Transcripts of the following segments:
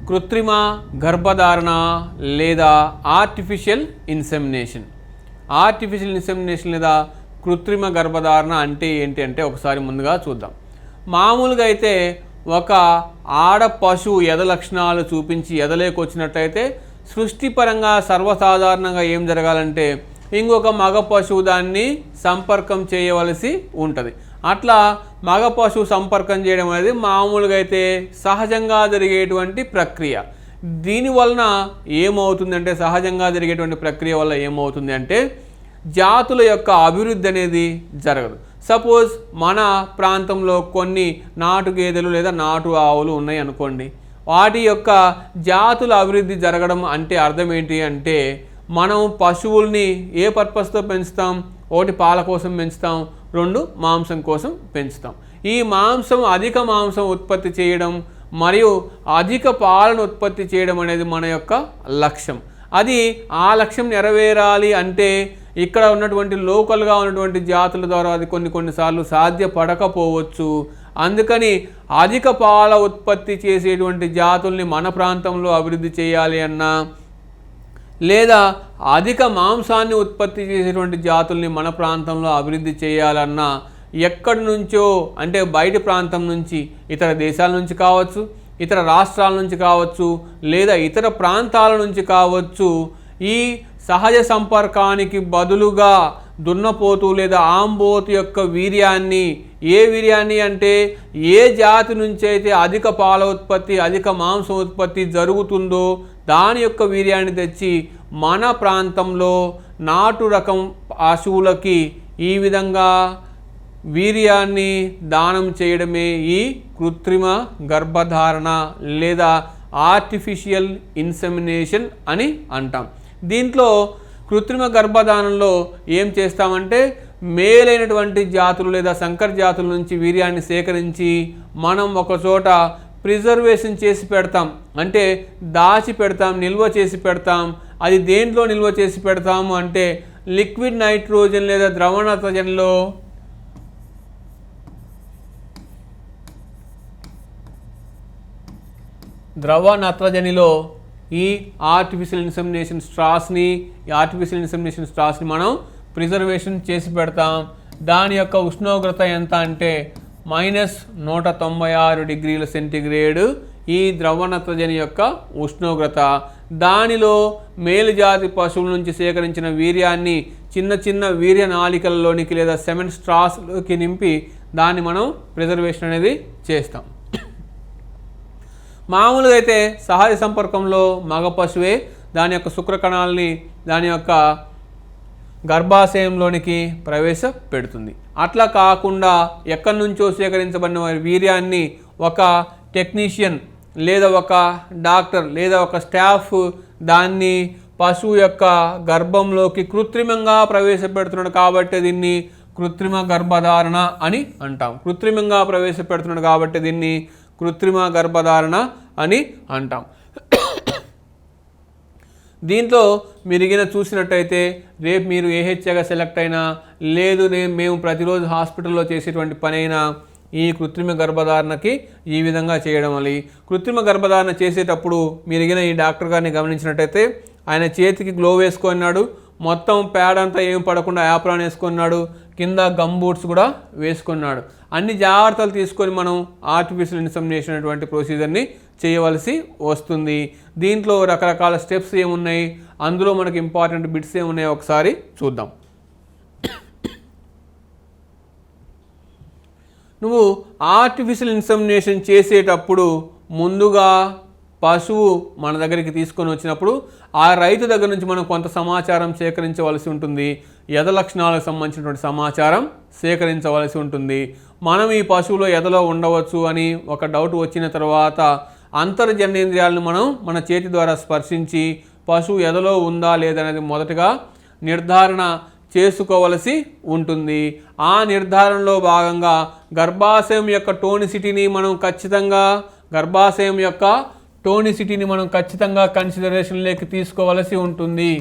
కృత్రిమ గర్భధారణ లేదా ఆర్టిఫిషియల్ ఇన్సెమినేషన్. ఆర్టిఫిషియల్ ఇన్సెమినేషన్ లేదా కృత్రిమ గర్భధారణ అంటే ఏంటి అంటే ఒకసారి ముందుగా చూద్దాం. మామూలుగా అయితే ఒక ఆడ పశువు ఎద లక్షణాలు చూపించి ఎదలేకొచ్చినట్లయితే సృష్టిపరంగా సర్వసాధారణంగా ఏం జరగాలంటే ఇంకొక మగ పశువు దాన్ని సంపర్కం చేయవలసి ఉంటుంది. అట్లా మగ పశువు సంపర్కం చేయడం అనేది మామూలుగా అయితే సహజంగా జరిగేటువంటి ప్రక్రియ. దీనివలన ఏమవుతుందంటే సహజంగా జరిగేటువంటి ప్రక్రియ వల్ల ఏమవుతుంది అంటే జాతుల యొక్క అభివృద్ధి అనేది జరగదు. సపోజ్ మన ప్రాంతంలో కొన్ని నాటు గేదెలు లేదా నాటు ఆవులు ఉన్నాయి అనుకోండి. వాటి యొక్క జాతుల అభివృద్ధి జరగడం అంటే అర్థం ఏంటి అంటే మనం పశువుల్ని ఏ పర్పస్తో పెంచుతాం? ఒకటి పాల కోసం పెంచుతాం, రెండు మాంసం కోసం పెంచుతాం. ఈ అధిక మాంసం ఉత్పత్తి చేయడం మరియు అధిక పాలను ఉత్పత్తి చేయడం అనేది మన యొక్క లక్ష్యం. అది ఆ లక్ష్యం నెరవేరాలి అంటే ఇక్కడ ఉన్నటువంటి లోకల్గా ఉన్నటువంటి జాతుల ద్వారా అది కొన్నిసార్లు సాధ్యపడకపోవచ్చు. అందుకని అధిక పాల ఉత్పత్తి చేసేటువంటి జాతుల్ని మన ప్రాంతంలో అభివృద్ధి చేయాలి అన్నా లేదా అధిక మాంసాన్ని ఉత్పత్తి చేసేటువంటి జాతుల్ని మన ప్రాంతంలో అభివృద్ధి చేయాలన్నా ఎక్కడి నుంచో అంటే బయట ప్రాంతం నుంచి, ఇతర దేశాల నుంచి కావచ్చు, ఇతర రాష్ట్రాల నుంచి కావచ్చు, లేదా ఇతర ప్రాంతాల నుంచి కావచ్చు, ఈ సహజ సంపర్కానికి బదులుగా దున్నపోతు లేదా ఆంబోతు యొక్క వీర్యాన్ని, ఏ వీర్యాన్ని అంటే ఏ జాతి నుంచి అయితే అధిక పాల ఉత్పత్తి అధిక మాంసం ఉత్పత్తి జరుగుతుందో దాని యొక్క వీర్యాన్ని తెచ్చి మన ప్రాంతంలో నాటు రకం పశువులకి ఈ విధంగా వీర్యాన్ని దానం చేయడమే ఈ కృత్రిమ గర్భధారణ లేదా ఆర్టిఫిషియల్ ఇన్సెమినేషన్ అని అంటాం. దీంట్లో కృత్రిమ గర్భధారణలో ఏం చేస్తామంటే మేలైనటువంటి జాతులు లేదా సంకర జాతుల నుంచి వీర్యాన్ని సేకరించి మనం ఒక చోట ప్రిజర్వేషన్ చేసి పెడతాం, అంటే దాచి పెడతాం, నిల్వ చేసి పెడతాం. అది దేంట్లో నిల్వ చేసి పెడతాము అంటే లిక్విడ్ నైట్రోజన్ లేదా ద్రవ నత్రజనిలో ఈ ఆర్టిఫిషియల్ ఇన్సెమినేషన్ స్ట్రాస్ని మనం ప్రిజర్వేషన్ చేసి పెడతాం. దాని యొక్క ఉష్ణోగ్రత ఎంత అంటే -196 డిగ్రీల సెంటీగ్రేడ్ ఈ ద్రవ నత్రజని యొక్క ఉష్ణోగ్రత. దానిలో మేలుజాతి పశువుల నుంచి సేకరించిన వీర్యాన్ని చిన్న చిన్న వీర్య నాళికలలోనికి లేదా సెమెన్ స్ట్రాస్లోకి నింపి దాన్ని మనం ప్రిజర్వేషన్ అనేది చేస్తాం. మామూలుగా అయితే సహజ సంపర్కంలో మగ పశువే దాని యొక్క శుక్రకణాలని దాని యొక్క గర్భాశయంలోనికి ప్రవేశపెడుతుంది. అట్లా కాకుండా ఎక్కడి నుంచో సేకరించబడిన వీర్యాన్ని ఒక టెక్నీషియన్ లేదా ఒక డాక్టర్ లేదా ఒక స్టాఫ్ దాన్ని పశువు యొక్క గర్భంలోకి కృత్రిమంగా ప్రవేశపెడుతున్నాడు కాబట్టి దీన్ని కృత్రిమ గర్భధారణ అని అంటాం. కృత్రిమంగా ప్రవేశపెడుతున్నాడు కాబట్టి దీన్ని కృత్రిమ గర్భధారణ అని అంటాం. దీంట్లో మీరిగిన చూసినట్టయితే రేపు మీరు ఏహెచ్ఏగా సెలెక్ట్ అయినా లేదు మేము ప్రతిరోజు హాస్పిటల్లో చేసేటువంటి పని అయినా ఈ కృత్రిమ గర్భధారణకి ఈ విధంగా చేయడం వల్ల కృత్రిమ గర్భధారణ చేసేటప్పుడు మీరిగిన ఈ డాక్టర్ గారిని గమనించినట్టయితే ఆయన చేతికి గ్లో వేసుకున్నాడు, మొత్తం ప్యాడ్ అంతా ఏం పడకుండా యాప్రాన్ వేసుకున్నాడు, కింద గమ్ బూట్స్ కూడా వేసుకున్నాడు. అన్ని జాగ్రత్తలు తీసుకొని మనం ఆర్టిఫిషియల్ ఇన్సెమినేషన్ అనేటువంటి ప్రొసీజర్ని చేయవలసి వస్తుంది. దీంట్లో రకరకాల స్టెప్స్ ఏమున్నాయి, అందులో మనకి ఇంపార్టెంట్ బిట్స్ ఏమున్నాయో ఒకసారి చూద్దాం. నువ్వు ఆర్టిఫిషియల్ ఇన్సెమినేషన్ చేసేటప్పుడు ముందుగా పశువు మన దగ్గరికి తీసుకొని వచ్చినప్పుడు ఆ రైతు దగ్గర నుంచి మనం కొంత సమాచారం సేకరించవలసి ఉంటుంది. ఎద లక్షణాలకు సంబంధించినటువంటి సమాచారం సేకరించవలసి ఉంటుంది. మనం ఈ పశువులో ఎదలో ఉండవచ్చు అని ఒక డౌట్ వచ్చిన తర్వాత అంతర్జనేంద్రియాలను మనం మన చేతి ద్వారా స్పర్శించి పశువు ఎదలో ఉందా లేదనేది మొదటగా నిర్ధారణ చేసుకోవలసి ఉంటుంది. ఆ నిర్ధారణలో భాగంగా గర్భాశయం యొక్క టోనిసిటీని మనం ఖచ్చితంగా కన్సిడరేషన్లోకి తీసుకోవలసి ఉంటుంది.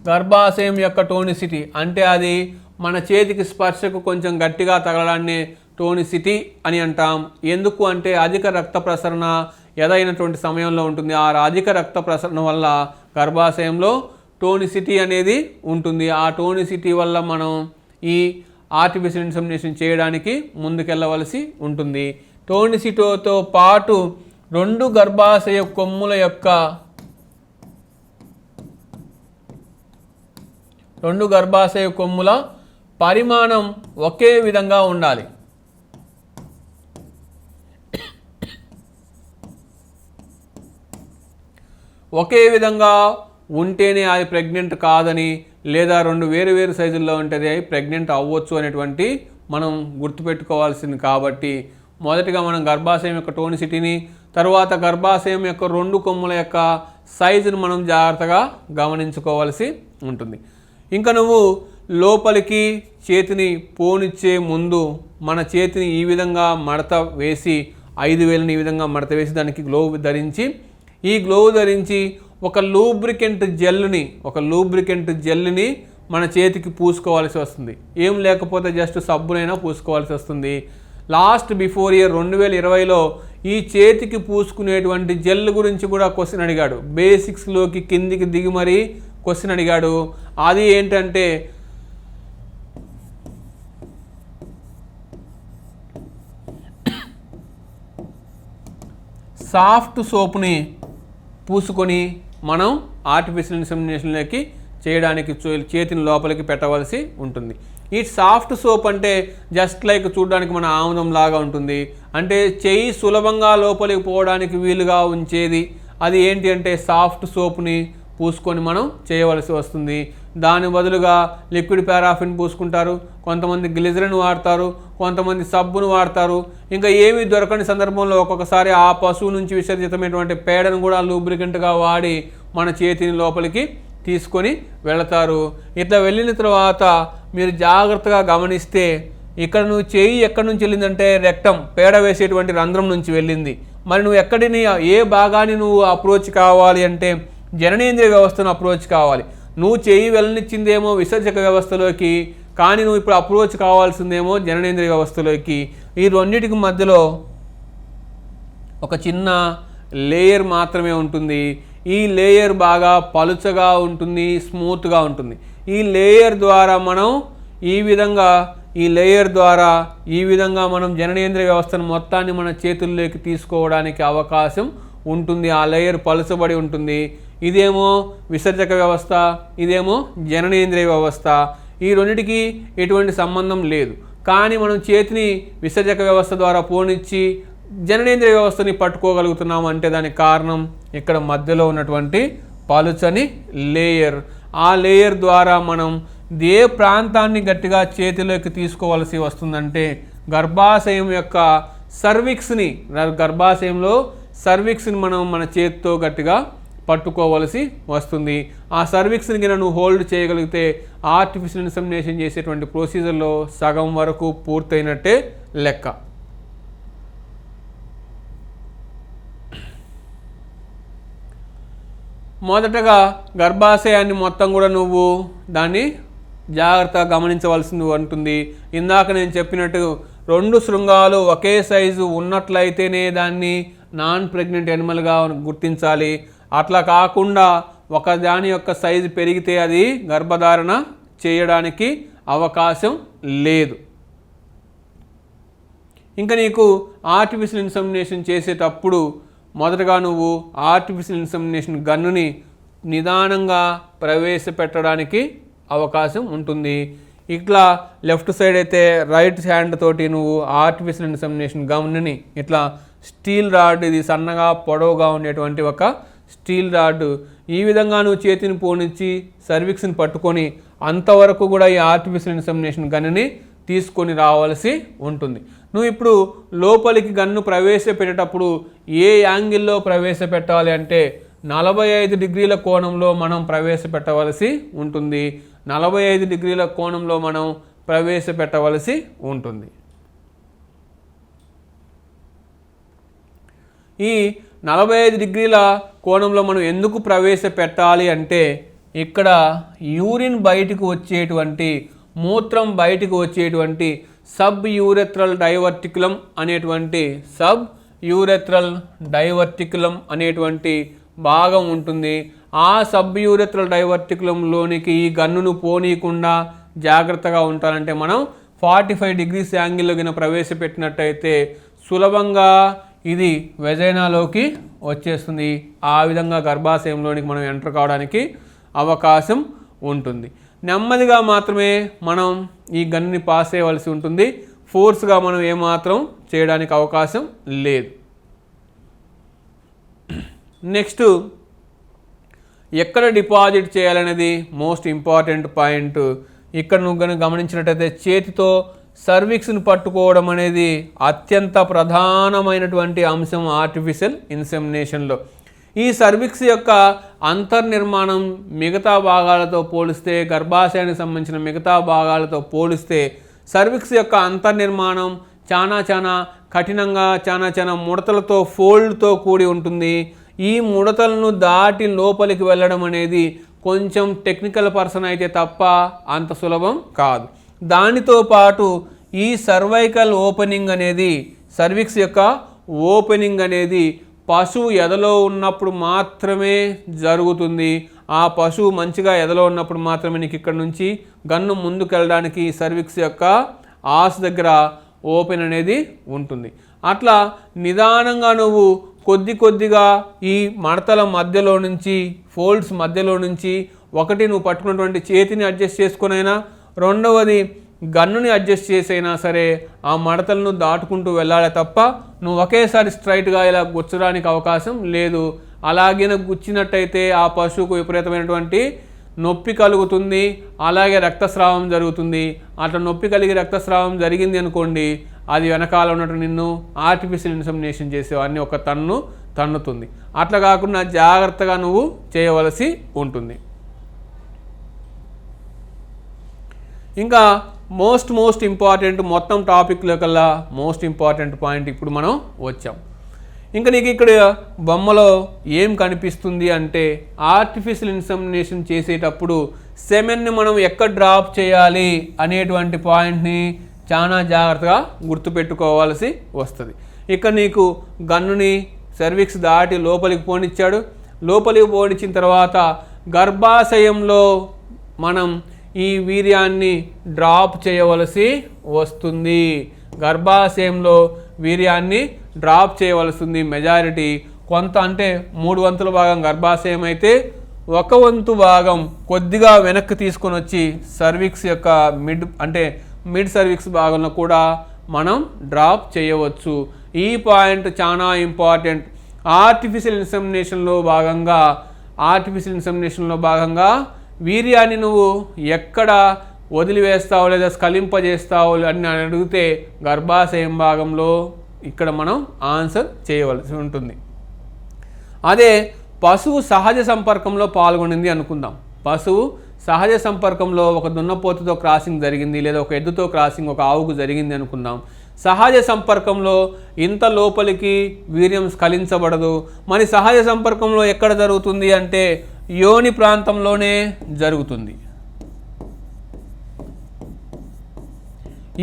గర్భాశయం యొక్క టోనిసిటీ అంటే అది మన చేతికి స్పర్శకు కొంచెం గట్టిగా తగలడాన్ని టోనిసిటీ అని అంటాం. ఎందుకు అంటే అధిక రక్త ప్రసరణ ఎదైనటువంటి సమయంలో ఉంటుంది. ఆ అధిక రక్త ప్రసరణ వల్ల గర్భాశయంలో టోనిసిటీ అనేది ఉంటుంది. ఆ టోనిసిటీ వల్ల మనం ఈ ఆర్టిఫిషియల్ ఇన్సెమినేషన్ చేయడానికి ముందుకెళ్ళవలసి ఉంటుంది. టోనిసిటీతో పాటు రెండు గర్భాశయ కొమ్ముల పరిమాణం ఒకే విధంగా ఉండాలి. ఒకే విధంగా ఉంటేనే అది ప్రెగ్నెంట్ కాదని, లేదా రెండు వేరు వేరు సైజుల్లో ఉంటేనే ప్రెగ్నెంట్ అవ్వచ్చు అనేటువంటి మనం గుర్తుపెట్టుకోవాల్సింది. కాబట్టి మొదటిగా మనం గర్భాశయం యొక్క టోనిసిటీని, తర్వాత గర్భాశయం యొక్క రెండు కొమ్ముల యొక్క సైజును మనం జాగ్రత్తగా గమనించుకోవాల్సి ఉంటుంది. ఇంకా నువ్వు లోపలికి చేతిని పోనిచ్చే ముందు మన చేతిని ఈ విధంగా మడత వేసి 5 వేలని ఈ విధంగా మడత వేసి దానికి గ్లోవ్ ధరించి, ఈ గ్లోవ్ ధరించి ఒక లూబ్రికెంట్ జెల్ని మన చేతికి పూసుకోవాల్సి వస్తుంది. ఏం లేకపోతే జస్ట్ సబ్బునైనా పూసుకోవాల్సి వస్తుంది. లాస్ట్ బిఫోర్ ఇయర్ 2020లో ఈ చేతికి పూసుకునేటువంటి జెల్ గురించి కూడా క్వశ్చన్ అడిగాడు. బేసిక్స్లోకి కిందికి దిగి మరీ క్వశ్చన్ అడిగాడు. అది ఏంటంటే సాఫ్ట్ సోప్ని పూసుకొని మనం ఆర్టిఫిషియల్ ఇన్సెమినేషన్లోకి చేయడానికి చేతిని లోపలికి పెట్టవలసి ఉంటుంది. ఈ సాఫ్ట్ సోప్ అంటే జస్ట్ లైక్ చూడడానికి మన ఆముదం లాగా ఉంటుంది. అంటే చెయ్యి సులభంగా లోపలికి పోవడానికి వీలుగా ఉంచేది. అది ఏంటి అంటే సాఫ్ట్ సోప్ని పూసుకొని మనం చేయవలసి వస్తుంది. దాని బదులుగా లిక్విడ్ పారాఫిన్ పూసుకుంటారు, కొంతమంది గ్లిజరిన్ వాడతారు, కొంతమంది సబ్బును వాడతారు. ఇంకా ఏమీ దొరకని సందర్భంలో ఒక్కొక్కసారి ఆ పశువు నుంచి విసర్జితమైనటువంటి పేడను కూడా లూబ్రికెంట్గా వాడి మన చేతిని లోపలికి తీసుకొని వెళతారు. ఇట్లా వెళ్ళిన తర్వాత మీరు జాగ్రత్తగా గమనిస్తే ఇక్కడ నువ్వు చేయి ఎక్కడి నుంచి వెళ్ళిందంటే రెక్టం, పేడ వేసేటువంటి రంధ్రం నుంచి వెళ్ళింది. మరి నువ్వు ఎక్కడిని ఏ భాగాన్ని నువ్వు అప్రోచ్ కావాలి అంటే జననేంద్రియ వ్యవస్థను అప్రోచ్ కావాలి. నువ్వు చేయి వెళ్ళనిచ్చిందేమో విసర్జక వ్యవస్థలోకి, కానీ నువ్వు ఇప్పుడు అప్రోచ్ కావాల్సిందేమో జననేంద్రియ వ్యవస్థలోకి. ఈ రెండింటికి మధ్యలో ఒక చిన్న లేయర్ మాత్రమే ఉంటుంది. ఈ లేయర్ బాగా పలుచగా ఉంటుంది, స్మూత్గా ఉంటుంది. ఈ లేయర్ ద్వారా మనం జననేంద్రియ వ్యవస్థను మొత్తాన్ని మన చేతుల్లోకి తీసుకోవడానికి అవకాశం ఉంటుంది. ఆ లేయర్ పలుచబడి ఉంటుంది. ఇదేమో విసర్జక వ్యవస్థ, ఇదేమో జననేంద్రియ వ్యవస్థ. ఈ రెండిటికి ఎటువంటి సంబంధం లేదు. కానీ మనం చేతిని విసర్జక వ్యవస్థ ద్వారా పోనిచ్చి జననేంద్రియ వ్యవస్థని పట్టుకోగలుగుతున్నాము అంటే దానికి కారణం ఇక్కడ మధ్యలో ఉన్నటువంటి పలుచని లేయర్. ఆ లేయర్ ద్వారా మనం ఏ ప్రాంతాన్ని గట్టిగా చేతిలోకి తీసుకోవాల్సి వస్తుందంటే గర్భాశయం యొక్క సర్విక్స్ని మనం మన చేతితో గట్టిగా పట్టుకోవలసి వస్తుంది. ఆ సర్విక్స్ని కింద నువ్వు హోల్డ్ చేయగలిగితే ఆర్టిఫిషియల్ ఇన్సెమినేషన్ చేసేటువంటి ప్రొసీజర్లో సగం వరకు పూర్తయినట్టే లెక్క. మొదటగా గర్భాశయాన్ని మొత్తం కూడా నువ్వు దాన్ని జాగ్రత్తగా గమనించవలసింది ఉంటుంది. ఇందాక నేను చెప్పినట్టు 2 శృంగాలు ఒకే సైజు ఉన్నట్లయితేనే దాన్ని నాన్ ప్రెగ్నెంట్ యానిమల్గా గుర్తించాలి. అట్లా కాకుండా ఒక దాని యొక్క సైజు పెరిగితే అది గర్భధారణ చేయడానికి అవకాశం లేదు. ఇంకా నీకు ఆర్టిఫిషియల్ ఇన్సెమినేషన్ చేసేటప్పుడు మొదటగా నువ్వు ఆర్టిఫిషియల్ ఇన్సెమినేషన్ గన్నుని నిదానంగా ప్రవేశపెట్టడానికి అవకాశం ఉంటుంది. ఇట్లా లెఫ్ట్ సైడ్ అయితే రైట్ హ్యాండ్ తోటి నువ్వు ఆర్టిఫిషియల్ ఇన్సెమినేషన్ గన్నుని ఇట్లా స్టీల్ రాడ్, ఇది సన్నగా పొడవుగా ఉండేటువంటి ఒక స్టీల్ రాడ్, ఈ విధంగా నువ్వు చేతిని పోనిచ్చి సర్విక్స్ని పట్టుకొని అంతవరకు కూడా ఈ ఆర్టిఫిషియల్ ఇన్సెమినేషన్ గన్నుని తీసుకొని రావాల్సి ఉంటుంది. నువ్వు ఇప్పుడు లోపలికి గన్ను ప్రవేశపెట్టేటప్పుడు ఏ యాంగిల్లో ప్రవేశపెట్టాలి అంటే 45 డిగ్రీల కోణంలో మనం ప్రవేశపెట్టవలసి ఉంటుంది. 45 డిగ్రీల కోణంలో మనం ప్రవేశపెట్టవలసి ఉంటుంది. ఈ 45 డిగ్రీల కోణంలో మనం ఎందుకు ప్రవేశపెట్టాలి అంటే ఇక్కడ యూరిన్ బయటకు వచ్చేటువంటి మూత్రం బయటికి వచ్చేటువంటి సబ్ యూరెథ్రల్ డైవర్టికులం అనేటువంటి భాగం ఉంటుంది. ఆ సబ్ యూరెథ్రల్ డైవర్టికులంలోనికి ఈ గన్నును పోనీయకుండా జాగ్రత్తగా ఉంటారంటే మనం 45 degrees యాంగిల్లో కింద ప్రవేశపెట్టినట్టయితే సులభంగా ఇది వెజైనాలోకి వచ్చేస్తుంది. ఆ విధంగా గర్భాశయంలోనికి మనం ఎంటర్ కావడానికి అవకాశం ఉంటుంది. నెమ్మదిగా మాత్రమే మనం ఈ గన్నుని పాస్ చేయవలసి ఉంటుంది. ఫోర్స్గా మనం ఏమాత్రం చేయడానికి అవకాశం లేదు. నెక్స్ట్, ఎక్కడ డిపాజిట్ చేయాలనేది మోస్ట్ ఇంపార్టెంట్ పాయింట్. ఇక్కడ నువ్వు కనుక గమనించినట్టయితే చేతితో సర్విక్స్ని పట్టుకోవడం అనేది అత్యంత ప్రధానమైనటువంటి అంశం ఆర్టిఫిషియల్ ఇన్సెమినేషన్లో. ఈ సర్విక్స్ యొక్క అంతర్నిర్మాణం మిగతా భాగాలతో పోలిస్తే, గర్భాశయానికి సంబంధించిన మిగతా భాగాలతో పోలిస్తే సర్విక్స్ యొక్క అంతర్నిర్మాణం చాలా కఠినంగా, చాలా ముడతలతో, ఫోల్డ్తో కూడి ఉంటుంది. ఈ ముడతలను దాటి లోపలికి వెళ్ళడం అనేది కొంచెం టెక్నికల్ పర్సన్ అయితే తప్ప అంత సులభం కాదు. దానితో పాటు ఈ సర్వైకల్ ఓపెనింగ్ అనేది, సర్విక్స్ యొక్క ఓపెనింగ్ అనేది పశువు ఎదలో ఉన్నప్పుడు మాత్రమే జరుగుతుంది. ఆ పశువు మంచిగా ఎదలో ఉన్నప్పుడు మాత్రమే నీకు ఇక్కడ నుంచి గన్ను ముందుకు వెళ్ళడానికి సర్విక్స్ యొక్క ఆస్ దగ్గర ఓపెన్ అనేది ఉంటుంది. అట్లా నిదానంగా నువ్వు కొద్దిగా ఈ మడతల మధ్యలో నుంచి, ఫోల్డ్స్ మధ్యలో నుంచి, ఒకటి నువ్వు పట్టుకున్నటువంటి చేతిని అడ్జస్ట్ చేసుకునైనా, రెండవది గన్నుని అడ్జస్ట్ చేసైనా సరే ఆ మడతలను దాటుకుంటూ వెళ్ళాలి తప్ప నువ్వు ఒకేసారి స్ట్రైట్గా ఇలా గుచ్చడానికి అవకాశం లేదు. అలాగే గుచ్చినట్టయితే ఆ పశువుకు విపరీతమైనటువంటి నొప్పి కలుగుతుంది, అలాగే రక్తస్రావం జరుగుతుంది. అట్లా నొప్పి కలిగి రక్తస్రావం జరిగింది అనుకోండి, అది వెనకాల ఉన్నట్టు నిన్ను ఆర్టిఫిషియల్ ఇన్సెమినేషన్ చేసేవాడిని ఒక తన్నుతుంది. అట్లా కాకుండా జాగ్రత్తగా నువ్వు చేయవలసి ఉంటుంది. ఇంకా మోస్ట్ ఇంపార్టెంట్, మొత్తం టాపిక్లో కల్లా మోస్ట్ ఇంపార్టెంట్ పాయింట్ ఇప్పుడు మనం వచ్చాం. ఇంకా నీకు ఇక్కడ బొమ్మలో ఏం కనిపిస్తుంది అంటే, ఆర్టిఫిషియల్ ఇన్సెమినేషన్ చేసేటప్పుడు సెమెన్ని మనం ఎక్కడ డ్రాప్ చేయాలి అనేటువంటి పాయింట్ని చాలా జాగ్రత్తగా గుర్తుపెట్టుకోవాల్సి వస్తుంది. ఇక్కడ నీకు గన్నుని సర్విక్స్ దాటి లోపలికి పోనిచ్చాడు. లోపలికి పోనిచ్చిన తర్వాత గర్భాశయంలో మనం ఈ వీర్యాన్ని డ్రాప్ చేయవలసి వస్తుంది. గర్భాశయంలో వీర్యాన్ని డ్రాప్ చేయవలసింది మెజారిటీ. కొంత అంటే 3/4 భాగం గర్భాశయం అయితే 1/4 భాగం కొద్దిగా వెనక్కి తీసుకొని వచ్చి సర్విక్స్ యొక్క మిడ్ సర్విక్స్ భాగంలో కూడా మనం డ్రాప్ చేయవచ్చు. ఈ పాయింట్ చాలా ఇంపార్టెంట్. ఆర్టిఫిషియల్ ఇన్సెమినేషన్లో భాగంగా వీర్యాన్ని నువ్వు ఎక్కడ వదిలివేస్తావు లేదా స్ఖలింపజేస్తావు అని అడిగితే గర్భాశయం భాగంలో ఇక్కడ మనం ఆన్సర్ చేయవలసి ఉంటుంది. అదే పశువు సహజ సంపర్కంలో పాల్గొనింది అనుకుందాం. పశువు సహజ సంపర్కంలో ఒక దున్నపోతుతో క్రాసింగ్ జరిగింది, లేదా ఒక ఎద్దుతో క్రాసింగ్ ఒక ఆవుకు జరిగింది అనుకుందాం. సహజ సంపర్కంలో ఇంత లోపలికి వీర్యం స్ఖలించబడదు. మరి సహజ సంపర్కంలో ఎక్కడ జరుగుతుంది అంటే యోని ప్రాంతంలోనే జరుగుతుంది.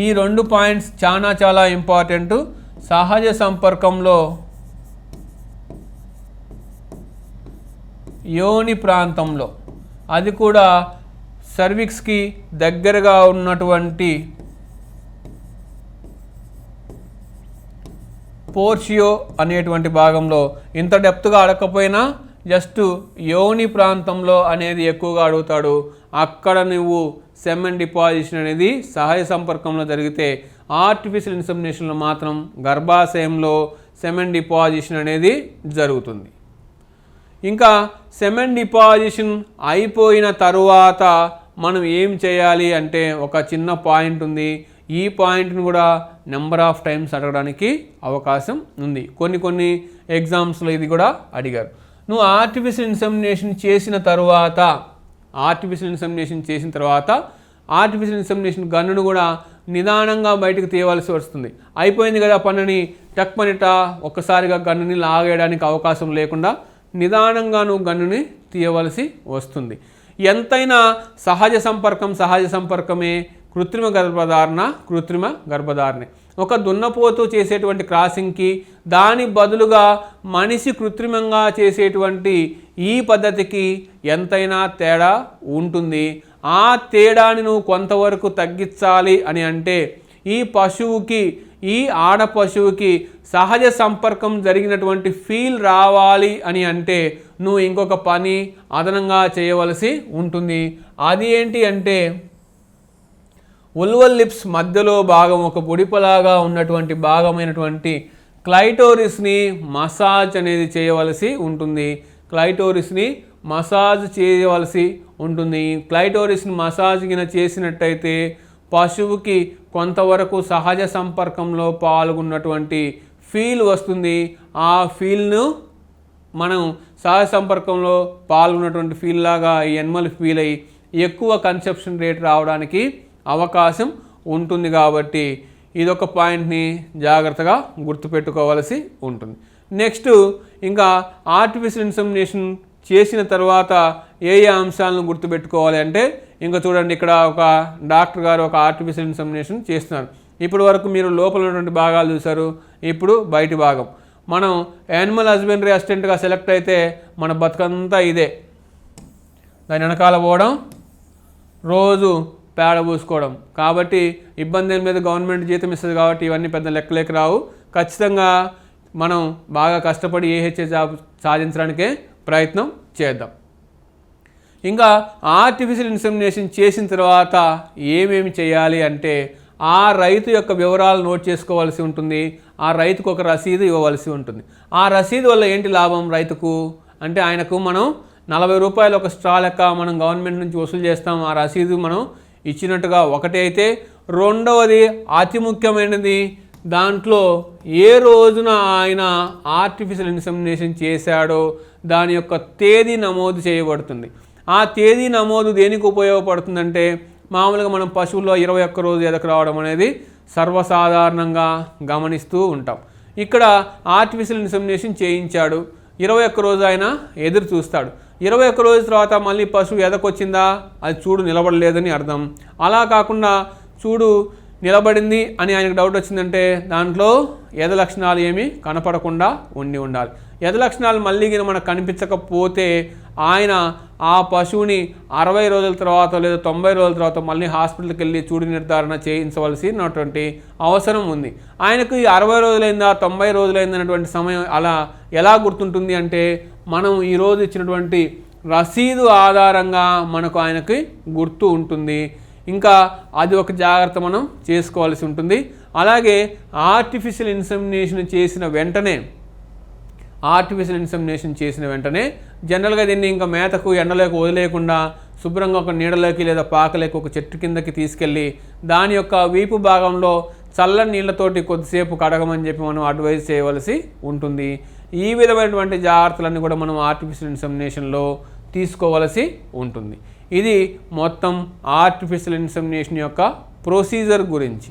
ఈ 2 పాయింట్స్ చాలా ఇంపార్టెంట్. సహజ సంపర్కంలో యోని ప్రాంతంలో, అది కూడా సర్విక్స్కి దగ్గరగా ఉన్నటువంటి పోర్షియో అనేటువంటి భాగంలో, ఇంత డెప్త్గా అడగకపోయినా జస్ట్ యోని ప్రాంతంలో అనేది ఎక్కువగా అడుగుతాడు. అక్కడ నువ్వు సెమెన్ డిపాజిషన్ అనేది సహజ సంపర్కంలో జరిగితే, ఆర్టిఫిషియల్ ఇన్సెమినేషన్లో మాత్రం గర్భాశయంలో సెమెన్ డిపాజిషన్ అనేది జరుగుతుంది. ఇంకా సెమెన్ డిపాజిషన్ అయిపోయిన తరువాత మనం ఏం చేయాలి అంటే ఒక చిన్న పాయింట్ ఉంది. ఈ పాయింట్ని కూడా నెంబర్ ఆఫ్ టైమ్స్ అడగడానికి అవకాశం ఉంది. కొన్ని ఎగ్జామ్స్లో ఇది కూడా అడిగారు. నువ్వు ఆర్టిఫిషియల్ ఇన్సెమినేషన్ చేసిన తర్వాత ఆర్టిఫిషియల్ ఇన్సెమినేషన్ గన్నును కూడా నిదానంగా బయటకు తీయవలసి వస్తుంది. అయిపోయింది కదా పనిని టక్మనిట ఒక్కసారిగా గన్నుని లాగేయడానికి అవకాశం లేకుండా నిదానంగా నువ్వు గన్నుని తీయవలసి వస్తుంది. ఎంతైనా సహజ సంపర్కమే, కృత్రిమ గర్భధారణ ఒక దున్నపోతు చేసేటువంటి క్రాసింగ్కి దాని బదులుగా మనిషి కృత్రిమంగా చేసేటువంటి ఈ పద్ధతికి ఎంతైనా తేడా ఉంటుంది. ఆ తేడాని నువ్వు కొంతవరకు తగ్గించాలి అని అంటే ఈ పశువుకి, ఈ ఆడ పశువుకి సహజ సంపర్కం జరిగినటువంటి ఫీల్ రావాలి అని అంటే నువ్వు ఇంకొక పని అదనంగా చేయవలసి ఉంటుంది. అది ఏంటి అంటే ఉల్వల్ లిప్స్ మధ్యలో భాగం ఒక పొడిపలాగా ఉన్నటువంటి భాగమైనటువంటి క్లైటోరిస్ని మసాజ్ అనేది చేయవలసి ఉంటుంది. క్లైటోరిస్ని మసాజ్ చేయవలసి ఉంటుంది. క్లైటోరిస్ని మసాజ్ గిన చేసినట్టయితే పశువుకి కొంతవరకు సహజ సంపర్కంలో పాల్గొన్నటువంటి ఫీల్ వస్తుంది. ఆ ఫీల్ను మనం సహజ సంపర్కంలో పాల్గొన్నటువంటి ఫీల్ లాగా ఈ ఎనిమల్ ఫీల్ అయ్యి ఎక్కువ కన్సెప్షన్ రేట్ రావడానికి అవకాశం ఉంటుంది. కాబట్టి ఇదొక పాయింట్ని జాగ్రత్తగా గుర్తుపెట్టుకోవాల్సి ఉంటుంది. నెక్స్ట్ ఇంకా ఆర్టిఫిషియల్ ఇన్సెమినేషన్ చేసిన తర్వాత ఏ అంశాలను గుర్తుపెట్టుకోవాలి అంటే ఇంకా చూడండి, ఇక్కడ ఒక డాక్టర్ గారు ఒక ఆర్టిఫిషియల్ ఇన్సెమినేషన్ చేస్తున్నారు. ఇప్పటి వరకు మీరు లోపల ఉన్నటువంటి భాగాలు చూసారు, ఇప్పుడు బయటి భాగం. మనం యానిమల్ హస్బెండరీ అసిస్టెంట్గా సెలెక్ట్ అయితే మన బతుకంతా ఇదే. దాని వెనకాల పోవడం, రోజు పేడ పూసుకోవడం. కాబట్టి ఇబ్బంది మీద గవర్నమెంట్ జీతం ఇస్తుంది కాబట్టి ఇవన్నీ పెద్ద లెక్కలేక రావు. ఖచ్చితంగా మనం బాగా కష్టపడి ఏహెచ్ఏ జాబ్ సాధించడానికే ప్రయత్నం చేద్దాం. ఇంకా ఆర్టిఫిషియల్ ఇన్సెమినేషన్ చేసిన తర్వాత ఏమేమి చేయాలి అంటే ఆ రైతు యొక్క వివరాలు నోట్ చేసుకోవాల్సి ఉంటుంది. ఆ రైతుకు ఒక రసీదు ఇవ్వవలసి ఉంటుంది. ఆ రసీదు వల్ల ఏంటి లాభం రైతుకు అంటే ఆయనకు మనం 40 రూపాయలు ఒక స్ట్రా లెక్క మనం గవర్నమెంట్ నుంచి వసూలు చేస్తాం. ఆ రసీదు మనం ఇచ్చినట్టుగా ఒకటి అయితే, రెండవది అతి ముఖ్యమైనది దాంట్లో ఏ రోజున ఆయన ఆర్టిఫిషియల్ ఇన్సెమినేషన్ చేశాడో దాని యొక్క తేదీ నమోదు చేయబడుతుంది. ఆ తేదీ నమోదు దేనికి ఉపయోగపడుతుందంటే మామూలుగా మనం పశువుల్లో 21 రోజు ఎదకు రావడం అనేది సర్వసాధారణంగా గమనిస్తూ ఉంటాం. ఇక్కడ ఆర్టిఫిషియల్ ఇన్సెమినేషన్ చేయించాడు, 21 రోజు ఆయన ఎదురు చూస్తాడు. 21 రోజుల తర్వాత మళ్ళీ పశువు ఎదకొచ్చిందా, అది చూడు నిలబడలేదని అర్థం. అలా కాకుండా చూడు నిలబడింది అని ఆయనకు డౌట్ వచ్చిందంటే దాంట్లో ఎద లక్షణాలు ఏమీ కనపడకుండా ఉండాలి. ఎద లక్షణాలు మళ్ళీ మనకు కనిపించకపోతే ఆయన ఆ పశువుని 60 రోజుల తర్వాత లేదా 90 రోజుల తర్వాత మళ్ళీ హాస్పిటల్కి వెళ్ళి చూడు నిర్ధారణ చేయించవలసినటువంటి అవసరం ఉంది. ఆయనకు ఈ 60 రోజులైందా 90 రోజులైందన్నటువంటి సమయం అలా ఎలా గుర్తుంటుంది అంటే మనం ఈరోజు ఇచ్చినటువంటి రసీదు ఆధారంగా మనకు ఆయనకి గుర్తు ఉంటుంది. ఇంకా అది ఒక జాగ్రత్త మనం చేసుకోవాల్సి ఉంటుంది. అలాగే ఆర్టిఫిషియల్ ఇన్సెమినేషన్ చేసిన వెంటనే జనరల్గా దీన్ని ఇంకా మేతకు ఎండలోకి వదిలేయకుండా శుభ్రంగా ఒక నీడలోకి లేదా పాకలోకి ఒక చెట్టు కిందకి తీసుకెళ్ళి దాని యొక్క వీపు భాగంలో చల్లని నీళ్ళతోటి కొద్దిసేపు కడగమని చెప్పి మనం అడ్వైజ్ చేయవలసి ఉంటుంది. ఈ విధమైనటువంటి జాగ్రత్తలన్నీ కూడా మనం ఆర్టిఫిషియల్ ఇన్సెమినేషన్లో తీసుకోవలసి ఉంటుంది. ఇది మొత్తం ఆర్టిఫిషియల్ ఇన్సెమినేషన్ యొక్క ప్రొసీజర్ గురించి.